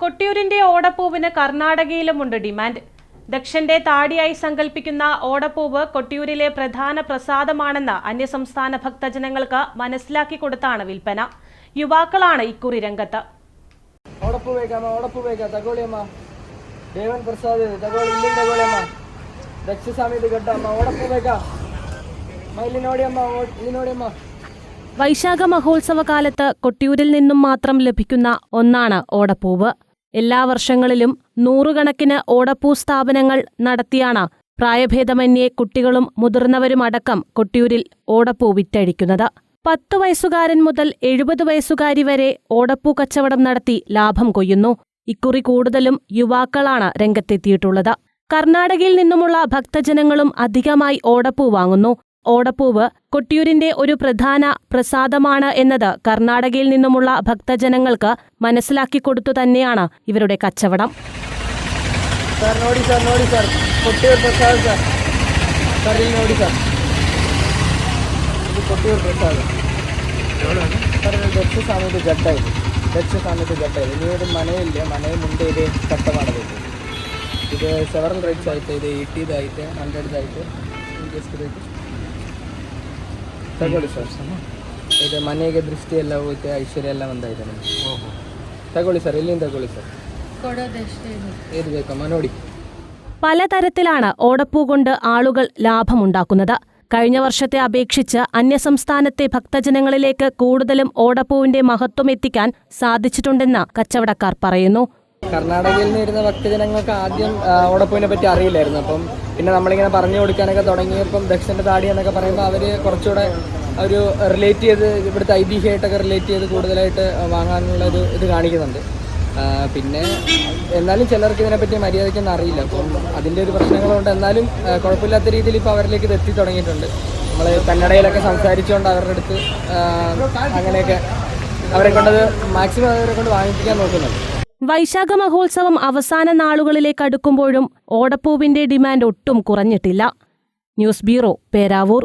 കൊട്ടിയൂരിന്റെ ഓടപ്പൂവിന് കർണാടകയിലുമുണ്ട് demand. ദക്ഷന്റെ താടിയായി സങ്കല്പിക്കുന്ന ഓടപ്പൂവ് കൊട്ടിയൂരിലെ പ്രധാന പ്രസാദമാണെന്ന് അന്യസംസ്ഥാന ഭക്തജനങ്ങൾക്ക് മനസ്സിലാക്കി കൊടുത്താണ് വിൽപ്പന. യുവാക്കളാണ് ഇക്കുറി രംഗത്ത്. വൈശാഖ മഹോത്സവ കാലത്ത് കൊട്ടിയൂരിൽ നിന്നും മാത്രം ലഭിക്കുന്ന ഒന്നാണ് ഓടപ്പൂവ്. എല്ലാ വർഷങ്ങളിലും നൂറുകണക്കിന് ഓടപ്പൂ സ്ഥാപനങ്ങൾ നടത്തിയാണ് പ്രായഭേദമന്യേ കുട്ടികളും മുതിർന്നവരുമടക്കം കൊട്ടിയൂരിൽ ഓടപ്പൂ വിറ്റഴിക്കുന്നത്. 10 വയസ്സുകാരൻ മുതൽ 70 വയസ്സുകാരി വരെ ഓടപ്പൂ കച്ചവടം നടത്തി ലാഭം കൊയ്യുന്നു. ഇക്കുറി കൂടുതലും യുവാക്കളാണ് രംഗത്തെത്തിയിട്ടുള്ളത്. കർണാടകയിൽ നിന്നുമുള്ള ഭക്തജനങ്ങളും അധികമായി ഓടപ്പൂ വാങ്ങുന്നു. ഓടപ്പൂവ് കൊട്ടിയൂരിന്റെ ഒരു പ്രധാന പ്രസാദമാണ് എന്നത് കർണാടകയിൽ നിന്നുമുള്ള ഭക്തജനങ്ങൾക്ക് മനസ്സിലാക്കി കൊടുത്തു തന്നെയാണ് ഇവരുടെ കച്ചവടം. ಇದು ಸೆವರಲ್ ರೈಟ್ಸ್ ಆಯ್ತು, ಇದು 80 ಆಯ್ತು, 100 ಆಯ್ತು. ತಗೊಳ್ಳಿ ಸರ್, ಇದು ಮನೆಗೆ ದೃಷ್ಟಿ ಎಲ್ಲ ಹೋಯ್ತು, ಐಶ್ವರ್ಯ ಎಲ್ಲ ಒಂದಾಯ್ತು ನಮಗೆ. ತಗೊಳ್ಳಿ ಸರ್, ಎಲ್ಲಿಂದ ತಗೊಳ್ಳಿ ಸರ್, ഏത് ಬೇಕಮ್ಮ ನೋಡಿ. പലതരത്തിലാണ് ഓടപ്പൂ കൊണ്ട് ആളുകൾ ലാഭമുണ്ടാക്കുന്നത്. കഴിഞ്ഞ വർഷത്തെ അപേക്ഷിച്ച് അന്യസംസ്ഥാനത്തെ ഭക്തജനങ്ങളിലേക്ക് കൂടുതലും ഓടപ്പൂവിന്റെ മഹത്വം എത്തിക്കാൻ സാധിച്ചിട്ടുണ്ടെന്ന് കച്ചവടക്കാർ പറയുന്നു. കർണാടകയിൽ നിന്ന് വരുന്ന ഭക്തജനങ്ങൾക്ക് ആദ്യം ഓടപ്പൂവിനെ പറ്റി അറിയില്ലായിരുന്നു. അപ്പം പിന്നെ നമ്മളിങ്ങനെ പറഞ്ഞു കൊടുക്കാനൊക്കെ തുടങ്ങിയപ്പം ദക്ഷന്റെ താടി എന്നൊക്കെ പറയുമ്പോൾ അവർ കുറച്ചുകൂടെ ഒരു റിലേറ്റ് ചെയ്ത് ഇവിടുത്തെ ഐതിഹ്യമായിട്ടൊക്കെ റിലേറ്റ് ചെയ്ത് കൂടുതലായിട്ട് വാങ്ങാനുള്ള ഒരു ഇത് കാണിക്കുന്നുണ്ട്. പിന്നെ എന്നാലും ചിലർക്ക് ഇതിനെപ്പറ്റി മര്യാദയ്ക്കൊന്നും അറിയില്ല. അപ്പം അതിൻ്റെ ഒരു പ്രശ്നങ്ങളുണ്ട്. എന്നാലും കുഴപ്പമില്ലാത്ത രീതിയിൽ ഇപ്പോൾ അവരിലേക്ക് ഇത് എത്തി തുടങ്ങിയിട്ടുണ്ട്. നമ്മൾ കന്നഡയിലൊക്കെ സംസാരിച്ചുകൊണ്ട് അവരുടെ അടുത്ത് അങ്ങനെയൊക്കെ അവരെ കൊണ്ടത് മാക്സിമം അവരെ കൊണ്ട് വാങ്ങിപ്പിക്കാൻ നോക്കുന്നുണ്ട്. വൈശാഖ മഹോത്സവം അവസാന നാളുകളിലേക്ക് അടുക്കുമ്പോഴും ഓടപ്പൂവിന്റെ ഡിമാൻഡ് ഒട്ടും കുറഞ്ഞിട്ടില്ല. News bureau, Peravoor.